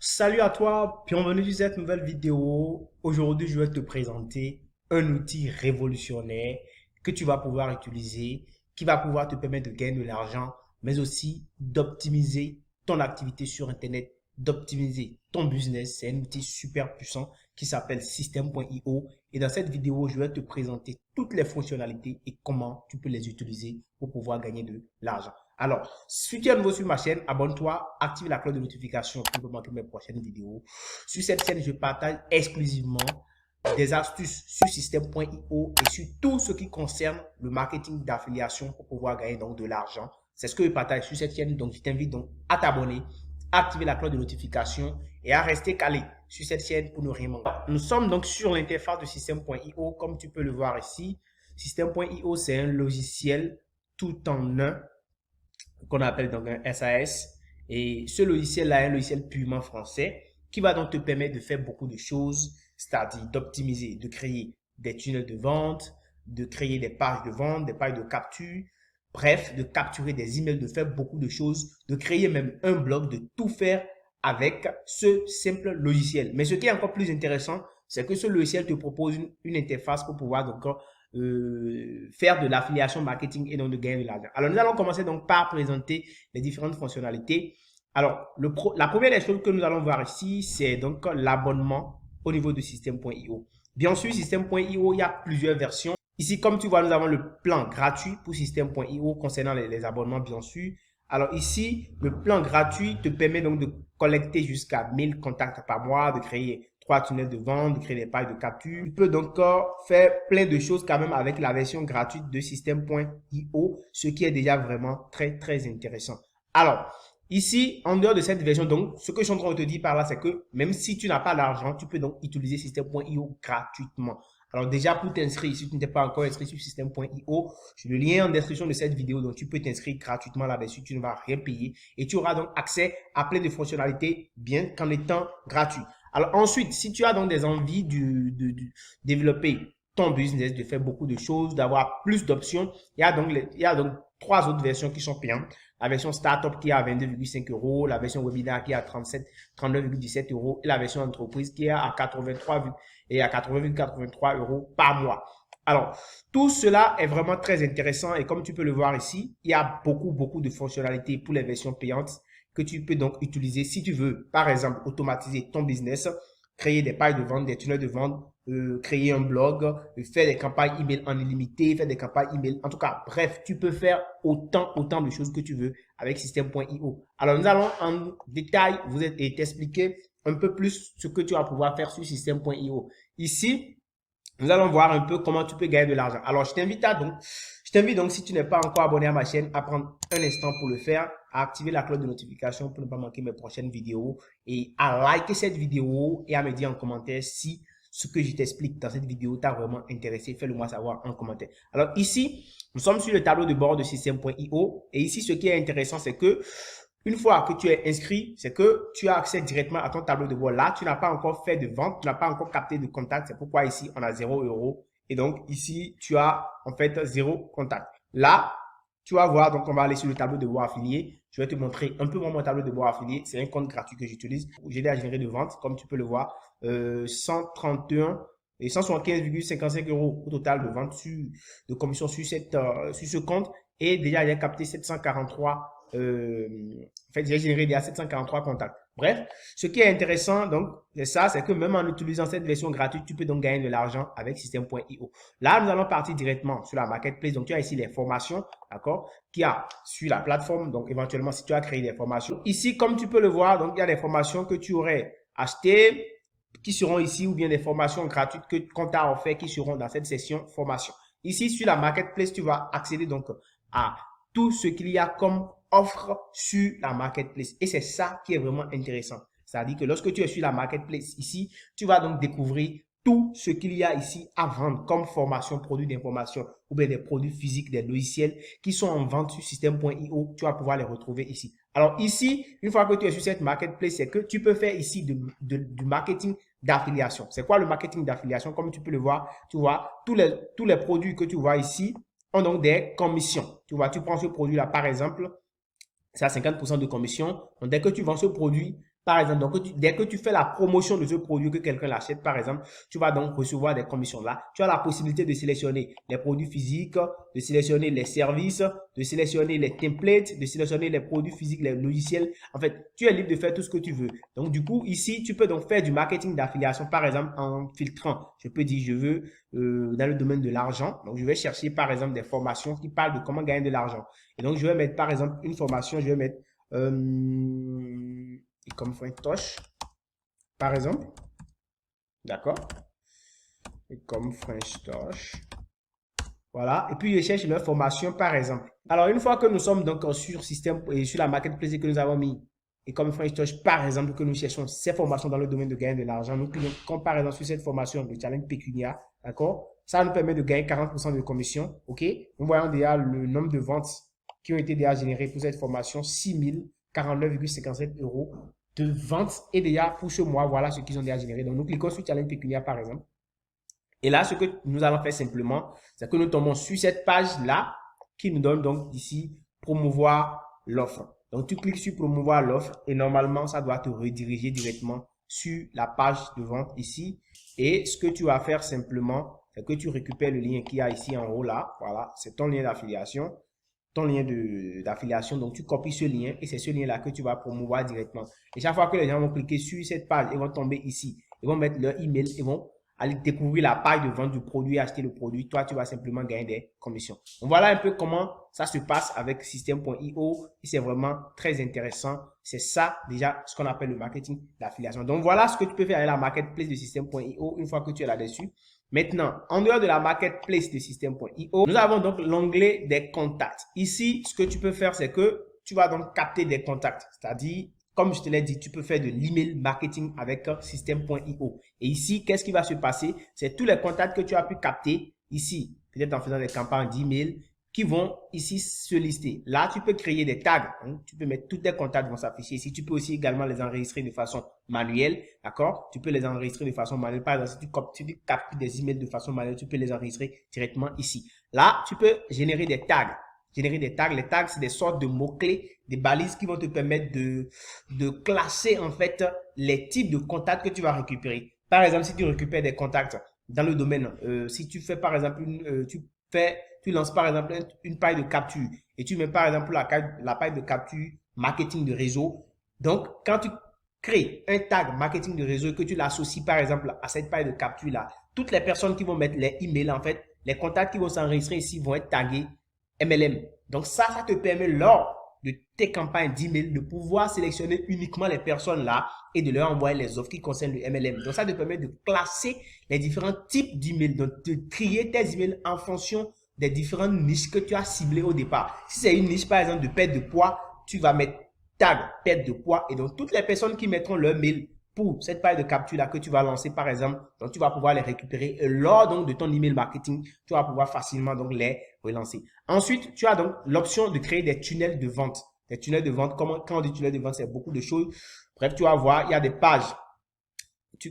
Salut à toi, bienvenue sur cette nouvelle vidéo. Aujourd'hui, je vais te présenter un outil révolutionnaire que tu vas pouvoir utiliser, qui va pouvoir te permettre de gagner de l'argent, mais aussi d'optimiser ton activité sur Internet, d'optimiser ton business. C'est un outil super puissant qui s'appelle System.io. Et dans cette vidéo, je vais te présenter toutes les fonctionnalités et comment tu peux les utiliser pour pouvoir gagner de l'argent. Alors, si tu es nouveau sur ma chaîne, abonne-toi, active la cloche de notification pour ne pas manquer mes prochaines vidéos. Sur cette chaîne, je partage exclusivement des astuces sur System.io et sur tout ce qui concerne le marketing d'affiliation pour pouvoir gagner donc de l'argent. C'est ce que je partage sur cette chaîne, donc je t'invite donc à t'abonner, à activer la cloche de notification et à rester calé sur cette chaîne pour ne rien manquer. Nous sommes donc sur l'interface de System.io, comme tu peux le voir ici. System.io, c'est un logiciel tout en un qu'on appelle donc un SAS. Et ce logiciel-là est un logiciel purement français qui va donc te permettre de faire beaucoup de choses, c'est-à-dire d'optimiser, de créer des tunnels de vente, de créer des pages de vente, des pages de capture, bref, de capturer des emails, de faire beaucoup de choses, de créer même un blog, de tout faire avec ce simple logiciel. Mais ce qui est encore plus intéressant, c'est que ce logiciel te propose une interface pour pouvoir donc faire de l'affiliation marketing et donc de gagner de l'argent. Alors, nous allons commencer donc par présenter les différentes fonctionnalités. Alors, la première des choses que nous allons voir ici, c'est donc l'abonnement au niveau de System.io. Bien sûr, System.io, il y a plusieurs versions. Ici, comme tu vois, nous avons le plan gratuit pour System.io concernant les abonnements, bien sûr. Alors ici, le plan gratuit te permet donc de collecter jusqu'à 1000 contacts par mois, de créer 3 tunnels de vente, de créer des pages de capture. Tu peux donc faire plein de choses quand même avec la version gratuite de System.io, ce qui est déjà vraiment très intéressant. Alors, ici, en dehors de cette version, donc, ce que je suis en train de te dire par là, c'est que même si tu n'as pas d'argent, tu peux donc utiliser System.io gratuitement. Alors déjà, pour t'inscrire, si tu n'es pas encore inscrit sur System.io, j'ai le lien en description de cette vidéo, donc tu peux t'inscrire gratuitement là-dessus, tu ne vas rien payer et tu auras donc accès à plein de fonctionnalités bien qu'en étant gratuit. Alors ensuite, si tu as donc des envies de développer ton business, de faire beaucoup de choses, d'avoir plus d'options, il y a donc 3 autres versions qui sont payantes. La version Startup qui est à 22,5 euros, la version Webinar qui est à 39,17 euros et la version Entreprise qui est à 80,83 euros par mois. Alors, tout cela est vraiment très intéressant et comme tu peux le voir ici, il y a beaucoup de fonctionnalités pour les versions payantes que tu peux donc utiliser si tu veux, par exemple, automatiser ton business, créer des pages de vente, des tunnels de vente, créer un blog, faire des campagnes email en illimité, faire des campagnes email. En tout cas, bref, tu peux faire autant de choses que tu veux avec System.io. Alors, nous allons en détail t'expliquer un peu plus ce que tu vas pouvoir faire sur System.io. Ici, nous allons voir un peu comment tu peux gagner de l'argent. Alors, je t'invite donc, si tu n'es pas encore abonné à ma chaîne, à prendre un instant pour le faire, à activer la cloche de notification pour ne pas manquer mes prochaines vidéos et à liker cette vidéo et à me dire en commentaire si ce que je t'explique dans cette vidéo t'a vraiment intéressé. Fais-le moi savoir en commentaire. Alors ici, nous sommes sur le tableau de bord de System.io et ici, ce qui est intéressant, c'est que une fois que tu es inscrit, c'est que tu as accès directement à ton tableau de bord. Là, tu n'as pas encore fait de vente, tu n'as pas encore capté de contact. C'est pourquoi ici, on a 0 euros. Et donc, ici, tu as en fait 0 contact. Là, tu vas voir, donc on va aller sur le tableau de bord affilié. Je vais te montrer un peu mon tableau de bord affilié. C'est un compte gratuit que j'utilise. J'ai déjà généré de ventes, comme tu peux le voir, 131 et 175,55 euros au total de vente de commission sur ce compte. Et déjà, j'ai capté 743 en fait, j'ai généré déjà 743 contacts. Bref, ce qui est intéressant, donc, c'est ça, c'est que même en utilisant cette version gratuite, tu peux donc gagner de l'argent avec System.io. Là, nous allons partir directement sur la marketplace. Donc, tu as ici les formations, d'accord, qu'il y a sur la plateforme. Donc, éventuellement, si tu as créé des formations. Ici, comme tu peux le voir, donc, il y a des formations que tu aurais achetées, qui seront ici, ou bien des formations gratuites qu'on t'a offert, qui seront dans cette session formation. Ici, sur la marketplace, tu vas accéder donc à tout ce qu'il y a comme offre sur la marketplace. Et c'est ça qui est vraiment intéressant. C'est-à-dire que lorsque tu es sur la marketplace ici, tu vas donc découvrir tout ce qu'il y a ici à vendre comme formation, produits d'information ou bien des produits physiques, des logiciels qui sont en vente sur System.io. Tu vas pouvoir les retrouver ici. Alors ici, une fois que tu es sur cette marketplace, c'est que tu peux faire ici du marketing d'affiliation. C'est quoi le marketing d'affiliation? Comme tu peux le voir, tu vois, tous les produits que tu vois ici ont donc des commissions. Tu vois, tu prends ce produit-là, par exemple, c'est à 50% de commission. Donc, dès que tu vends ce produit, Par exemple, donc, dès que tu fais la promotion de ce produit, que quelqu'un l'achète, par exemple, tu vas donc recevoir des commissions là. Tu as la possibilité de sélectionner les produits physiques, de sélectionner les services, de sélectionner les templates, de sélectionner les produits physiques, les logiciels. En fait, tu es libre de faire tout ce que tu veux. Donc, du coup, ici, tu peux donc faire du marketing d'affiliation, par exemple, en filtrant. Je peux dire, je veux, dans le domaine de l'argent. Donc, je vais chercher, par exemple, des formations qui parlent de comment gagner de l'argent. Et donc, je vais mettre, par exemple, une formation, je vais mettre, comme French par exemple. D'accord? Et comme French Touch. Voilà. Et puis, je cherche leur formation, par exemple. Alors, une fois que nous sommes donc sur système et sur la marketplace que nous avons mis, et comme French Touch, par exemple, que nous cherchons ces formations dans le domaine de gagner de l'argent, nous cliquons, comme par exemple sur cette formation de challenge pécuniaire, d'accord? Ça nous permet de gagner 40% de commission, ok? Nous voyons déjà le nombre de ventes qui ont été déjà générées pour cette formation, 6 049,57 € de ventes. Et déjà, pour ce mois, voilà ce qu'ils ont déjà généré. Donc, nous cliquons sur challenge pécuniaire, par exemple. Et là, ce que nous allons faire simplement, c'est que nous tombons sur cette page-là qui nous donne donc ici promouvoir l'offre. Donc, tu cliques sur promouvoir l'offre et normalement, ça doit te rediriger directement sur la page de vente ici. Et ce que tu vas faire simplement, c'est que tu récupères le lien qu'il y a ici en haut là. Voilà, c'est ton lien d'affiliation. Ton lien d'affiliation. Donc, tu copies ce lien et c'est ce lien-là que tu vas promouvoir directement. Et chaque fois que les gens vont cliquer sur cette page, ils vont tomber ici. Ils vont mettre leur email, ils vont aller découvrir la page de vente du produit, acheter le produit. Toi, tu vas simplement gagner des commissions. Donc, voilà un peu comment ça se passe avec Système.io. Et c'est vraiment très intéressant. C'est ça, déjà, ce qu'on appelle le marketing d'affiliation. Donc, voilà ce que tu peux faire avec la marketplace de Système.io une fois que tu es là-dessus. Maintenant, en dehors de la marketplace de Système.io, nous avons donc l'onglet des contacts. Ici, ce que tu peux faire, c'est que tu vas donc capter des contacts. C'est-à-dire, comme je te l'ai dit, tu peux faire de l'email marketing avec Système.io. Et ici, qu'est-ce qui va se passer? C'est tous les contacts que tu as pu capter ici, peut-être en faisant des campagnes d'email, qui vont ici se lister. Là, tu peux créer des tags. Hein. Tu peux mettre tous tes contacts vont s'afficher ici. Tu peux aussi également les enregistrer de façon manuelle. D'accord? Tu peux les enregistrer de façon manuelle. Par exemple, si tu captes des emails de façon manuelle, tu peux les enregistrer directement ici. Là, tu peux générer des tags. Générer des tags. Les tags, c'est des sortes de mots-clés, des balises qui vont te permettre de classer en fait les types de contacts que tu vas récupérer. Par exemple, si tu récupères des contacts dans le domaine, si tu fais par exemple tu lances par exemple une page de capture et tu mets par exemple la page de capture marketing de réseau. Donc, quand tu crées un tag marketing de réseau et que tu l'associes par exemple à cette page de capture là, toutes les personnes qui vont mettre les emails en fait, les contacts qui vont s'enregistrer ici vont être tagués MLM. Donc ça te permet lors de tes campagnes d'email de pouvoir sélectionner uniquement les personnes là et de leur envoyer les offres qui concernent le MLM. Donc ça te permet de classer les différents types d'emails, donc de trier tes emails en fonction des différentes niches que tu as ciblées au départ. Si c'est une niche par exemple de perte de poids, tu vas mettre tag perte de poids et donc toutes les personnes qui mettront leur mail pour cette page de capture là que tu vas lancer par exemple, donc tu vas pouvoir les récupérer et lors donc de ton email marketing, tu vas pouvoir facilement donc les relancer. Ensuite, tu as donc l'option de créer des tunnels de vente. Des tunnels de vente, quand on dit tunnel de vente, c'est beaucoup de choses. Bref, tu vas voir, il y a des pages.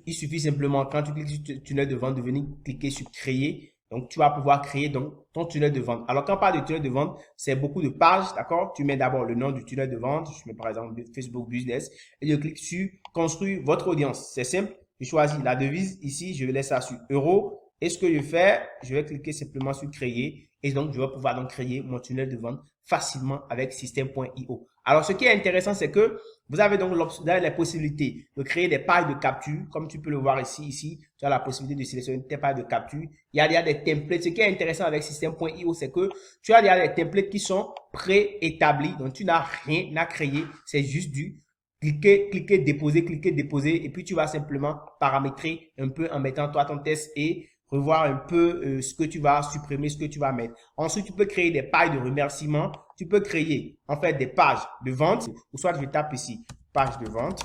Il suffit simplement, quand tu cliques sur tunnel de vente, de venir cliquer sur créer. Donc, tu vas pouvoir créer donc ton tunnel de vente. Alors, quand on parle de tunnel de vente, c'est beaucoup de pages, d'accord? Tu mets d'abord le nom du tunnel de vente. Je mets par exemple Facebook Business et je clique sur construire votre audience. C'est simple. Je choisis la devise ici. Je vais laisser ça sur euros. Et ce que je fais, je vais cliquer simplement sur créer. Et donc, je vais pouvoir donc créer mon tunnel de vente facilement avec Système.io. Alors, ce qui est intéressant, c'est que vous avez donc la possibilité de créer des pages de capture, comme tu peux le voir ici, tu as la possibilité de sélectionner tes pages de capture. Il y a déjà des templates. Ce qui est intéressant avec Système.io, c'est que tu as déjà des templates qui sont préétablis. Donc, tu n'as rien à créer. C'est juste du cliquer, déposer. Et puis, tu vas simplement paramétrer un peu en mettant toi ton test et revoir un peu ce que tu vas supprimer, ce que tu vas mettre. Ensuite, tu peux créer des pages de remerciements. Tu peux créer en fait des pages de vente. Ou soit je tape ici, page de vente.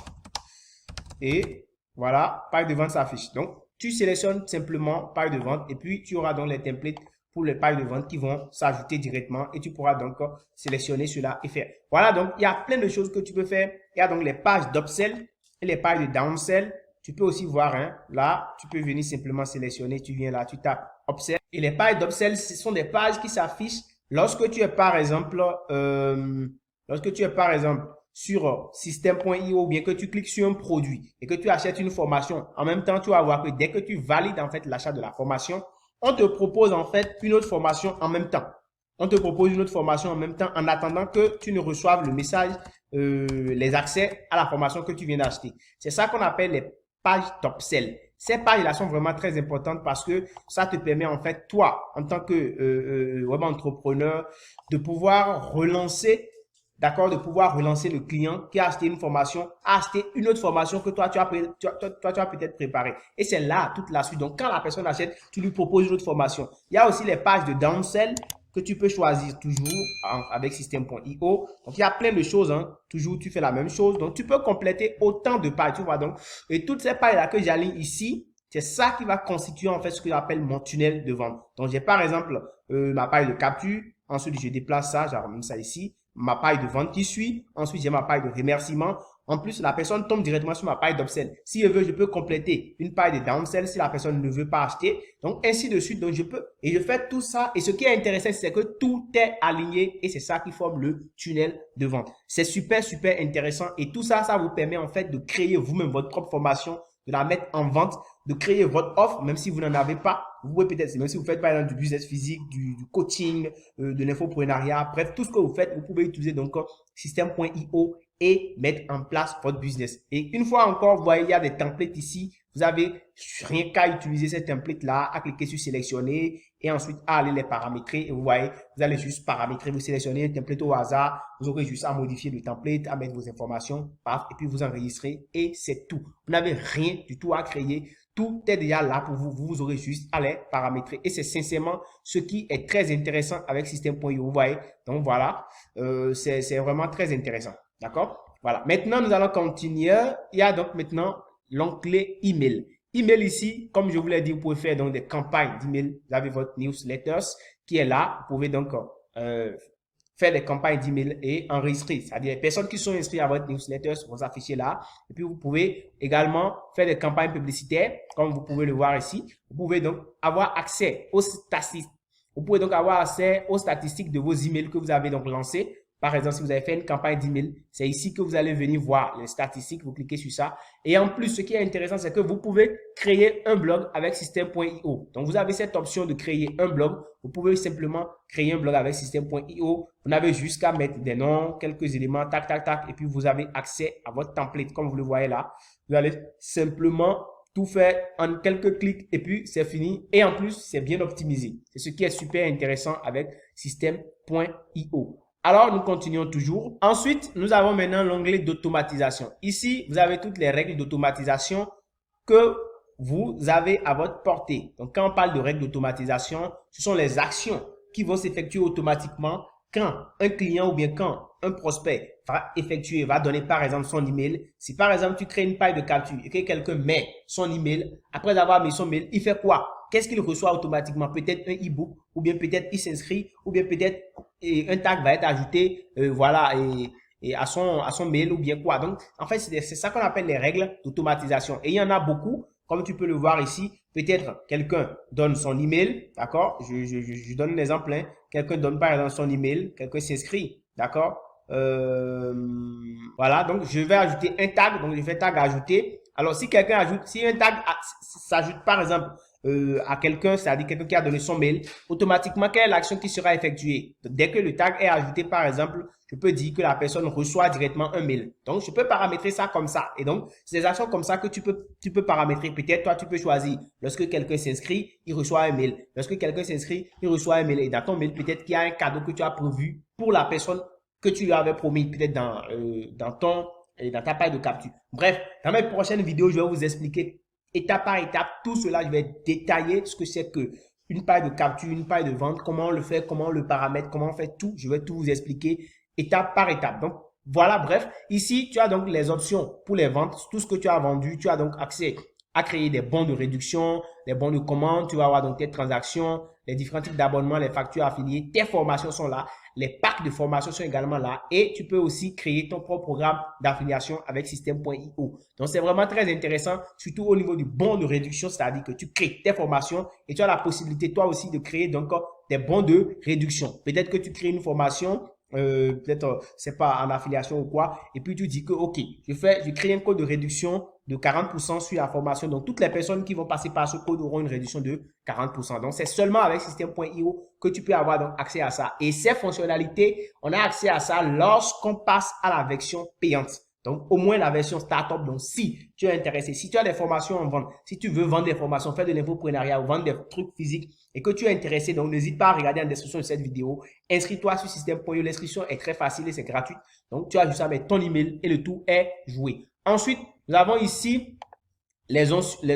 Et voilà, page de vente s'affiche. Donc, tu sélectionnes simplement page de vente et puis tu auras donc les templates pour les pages de vente qui vont s'ajouter directement et tu pourras donc sélectionner cela et faire. Voilà, donc il y a plein de choses que tu peux faire. Il y a donc les pages d'upsell et les pages de downsell. Tu peux aussi voir, hein, là, tu peux venir simplement sélectionner, tu viens là, tu tapes upsell. Et les pages d'upsell, ce sont des pages qui s'affichent lorsque tu es par exemple sur système.io ou bien que tu cliques sur un produit et que tu achètes une formation, en même temps, tu vas voir que dès que tu valides en fait l'achat de la formation, on te propose en fait une autre formation en même temps. On te propose une autre formation en même temps en attendant que tu ne reçoives le message, les accès à la formation que tu viens d'acheter. C'est ça qu'on appelle les pages top sell. Ces pages-là sont vraiment très importantes parce que ça te permet en fait, toi, en tant que web entrepreneur, de pouvoir relancer, d'accord, de pouvoir relancer le client qui a acheté une formation, a acheté une autre formation que toi, tu as peut-être préparée. Et c'est là toute la suite. Donc, quand la personne achète, tu lui proposes une autre formation. Il y a aussi les pages de downsell que tu peux choisir toujours avec système.io. Donc, il y a plein de choses. Hein. Toujours, tu fais la même chose. Donc, tu peux compléter autant de pages. Tu vois, donc, et toutes ces pages-là que j'aligne ici, c'est ça qui va constituer en fait ce que j'appelle mon tunnel de vente. Donc, j'ai par exemple ma page de capture. Ensuite, je déplace ça, je ramène ça ici. Ma page de vente qui suit. Ensuite, j'ai ma page de remerciement. En plus, la personne tombe directement sur ma page d'upsell. Si je veux, je peux compléter une page de downsell si la personne ne veut pas acheter. Donc, ainsi de suite. Donc, je peux. Et je fais tout ça. Et ce qui est intéressant, c'est que tout est aligné. Et c'est ça qui forme le tunnel de vente. C'est super, super intéressant. Et tout ça, ça vous permet en fait de créer vous-même votre propre formation, de la mettre en vente, de créer votre offre, même si vous n'en avez pas. Vous pouvez peut-être, même si vous faites par exemple du business physique, du coaching, de l'infoprenariat, bref, tout ce que vous faites, vous pouvez utiliser donc système.io et mettre en place votre business. Et une fois encore, vous voyez, il y a des templates ici. Vous avez rien qu'à utiliser ces templates-là, à cliquer sur sélectionner et ensuite à aller les paramétrer. Et vous voyez, vous allez juste paramétrer, vous sélectionnez un template au hasard. Vous aurez juste à modifier le template, à mettre vos informations, paf, et puis vous enregistrez et c'est tout. Vous n'avez rien du tout à créer. Tout est déjà là pour vous. Vous aurez juste à les paramétrer. Et c'est sincèrement ce qui est très intéressant avec système.io. Vous voyez, donc voilà, c'est vraiment très intéressant. D'accord? Voilà. Maintenant, nous allons continuer. Il y a donc maintenant l'onglet email. Email ici, comme je vous l'ai dit, vous pouvez faire donc des campagnes d'email. Vous avez votre newsletters qui est là. Vous pouvez donc faire des campagnes d'email et enregistrer. C'est-à-dire les personnes qui sont inscrites à votre newsletter vont s'afficher là. Et puis, vous pouvez également faire des campagnes publicitaires, comme vous pouvez le voir ici. Vous pouvez donc avoir accès aux statistiques. Vous pouvez donc avoir accès aux statistiques de vos emails que vous avez donc lancés. Par exemple, si vous avez fait une campagne d'email, c'est ici que vous allez venir voir les statistiques. Vous cliquez sur ça. Et en plus, ce qui est intéressant, c'est que vous pouvez créer un blog avec système.io. Donc, vous avez cette option de créer un blog. Vous pouvez simplement créer un blog avec système.io. Vous n'avez juste qu'à mettre des noms, quelques éléments, tac, tac, tac. Et puis, vous avez accès à votre template, comme vous le voyez là. Vous allez simplement tout faire en quelques clics et puis c'est fini. Et en plus, c'est bien optimisé. C'est ce qui est super intéressant avec système.io. Alors, nous continuons toujours. Ensuite, nous avons maintenant l'onglet d'automatisation. Ici, vous avez toutes les règles d'automatisation que vous avez à votre portée. Donc, quand on parle de règles d'automatisation, ce sont les actions qui vont s'effectuer automatiquement quand un client ou bien quand un prospect va donner par exemple son email. Si par exemple, tu crées une page de capture et que quelqu'un met son email, après avoir mis son mail, il fait quoi? Qu'est-ce qu'il reçoit automatiquement? Peut-être un e-book, ou bien peut-être il s'inscrit, ou bien peut-être un tag va être ajouté, voilà, et à son mail, ou bien quoi. Donc, en fait, c'est ça qu'on appelle les règles d'automatisation. Et il y en a beaucoup, comme tu peux le voir ici. Peut-être quelqu'un donne son email, d'accord? Je donne un exemple, hein. Quelqu'un donne par exemple son email, quelqu'un s'inscrit, d'accord? Voilà, donc je vais ajouter un tag, donc je fais tag ajouter. Alors, si quelqu'un ajoute, si un tag s'ajoute par exemple à quelqu'un, c'est-à-dire quelqu'un qui a donné son mail, automatiquement, quelle est l'action qui sera effectuée? Dès que le tag est ajouté, par exemple, je peux dire que la personne reçoit directement un mail. Donc, je peux paramétrer ça comme ça. Et donc, c'est des actions comme ça que tu peux paramétrer. Peut-être, toi, tu peux choisir. Lorsque quelqu'un s'inscrit, il reçoit un mail. Lorsque quelqu'un s'inscrit, il reçoit un mail. Et dans ton mail, peut-être qu'il y a un cadeau que tu as prévu pour la personne que tu lui avais promis, peut-être dans ta page de capture. Bref, dans mes prochaines vidéos, je vais vous expliquer étape par étape tout cela. Je vais détailler ce que c'est que une page de capture, une page de vente, comment on le fait, comment on le paramètre, comment on fait tout. Je vais tout vous expliquer étape par étape. Donc, voilà, bref. Ici, tu as donc les options pour les ventes. Tout ce que tu as vendu, tu as donc accès à créer des bons de réduction, des bons de commande. Tu vas avoir donc tes transactions, les différents types d'abonnements, les factures affiliées. Tes formations sont là. Les packs de formation sont également là. Et tu peux aussi créer ton propre programme d'affiliation avec système.io. Donc, c'est vraiment très intéressant, surtout au niveau du bon de réduction, c'est-à-dire que tu crées tes formations et tu as la possibilité, toi aussi, de créer donc des bons de réduction. Peut-être que tu crées une formation peut-être, c'est pas en affiliation ou quoi, et puis tu dis que, ok, je crée un code de réduction de 40% sur la formation. Donc, toutes les personnes qui vont passer par ce code auront une réduction de 40%. Donc, c'est seulement avec Système.io que tu peux avoir donc accès à ça. Et ces fonctionnalités, on a accès à ça lorsqu'on passe à la version payante. Donc, au moins la version startup. Donc, si tu es intéressé, si tu as des formations en vente, si tu veux vendre des formations, faire de l'infoprenariat ou vendre des trucs physiques et que tu es intéressé, donc n'hésite pas à regarder en description de cette vidéo. Inscris-toi sur Système.io. L'inscription est très facile et c'est gratuit. Donc, tu as juste à mettre ton email et le tout est joué. Ensuite, nous avons ici les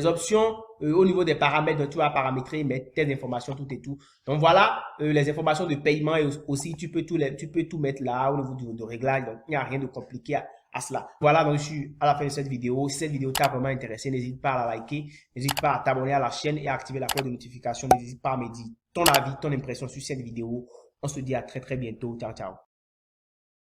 options au niveau des paramètres. Donc, tu vas paramétrer, mettre tes informations, tout et tout. Donc, voilà les informations de paiement et aussi, tu peux tout mettre là au niveau de réglage. Donc, il n'y a rien de compliqué à cela. Voilà, donc je suis à la fin de cette vidéo. Si cette vidéo t'a vraiment intéressé, n'hésite pas à la liker, n'hésite pas à t'abonner à la chaîne et à activer la cloche de notification. N'hésite pas à me dire ton avis, ton impression sur cette vidéo. On se dit à très très bientôt. Ciao, ciao.